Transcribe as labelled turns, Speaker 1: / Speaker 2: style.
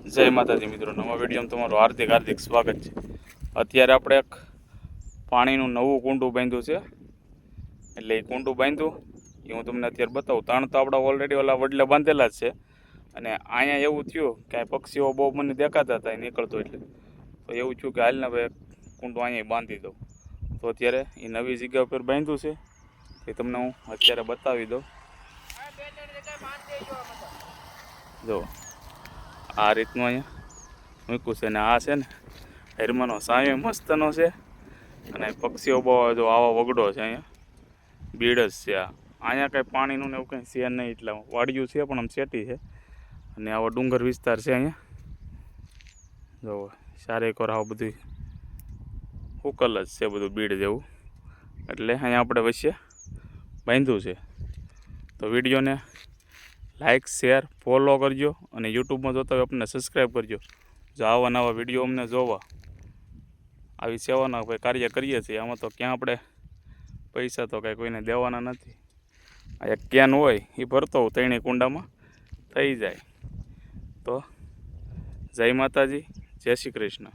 Speaker 1: જય માતાજી મિત્રો, નવા વિડીયોમાં તમારું હાર્દિક હાર્દિક સ્વાગત છે। અત્યારે આપણે એક પાણીનું નવું કુંડું બાંધ્યું છે, એટલે એ કુંડું બાંધ્યું એ હું તમને અત્યારે બતાવું। ત્રણ તો આપણા ઓલરેડી ઓલા વડલે બાંધેલા જ છે, અને અહીંયા એવું થયું કે આ પક્ષીઓ બહુ મને દેખાતા હતા નીકળતો, એટલે તો એવું થયું કે હાલને ભાઈ કુંડું અહીંયા બાંધી દઉં। તો અત્યારે એ નવી જગ્યા ઉપર બાંધ્યું છે, એ તમને હું અત્યારે બતાવી દઉં। જો આ રીતનું અહીંયા મૂક્યું છે, ને આ છે ને હેરમાનો સાયો મસ્તનો છે, અને પક્ષીઓ બહુ જો આવો વગડો છે, અહીંયા બીડ જ છે। અહીંયા કાંઈ પાણીનું ને એવું કંઈ છે નહીં, એટલે વાડિયું છે પણ આમ સેટી છે, અને આવો ડુંગર વિસ્તાર છે અહીંયા। જો સારે કોર આવું બધું હુકલ જ છે, બધું બીડ જેવું, એટલે અહીંયા આપણે વચ્ચે બાંધ્યું છે। તો વિડીયોને લાઇક શેર ફોલો કરજો, અને યુટ્યુબમાં જોતા હોય આપણને સબસ્ક્રાઈબ કરજો। જો આવા નવા વિડીયો અમને જોવા, આવી સેવાના ભાઈ કાર્ય કરીએ છીએ, આમાં તો ક્યાં આપણે પૈસા તો કાંઈ કોઈને દેવાના નથી। આ એક કેન હોય એ ભરતો હોય ત્રણેય કુંડામાં થઈ જાય। તો જય માતાજી, જય શ્રી કૃષ્ણ।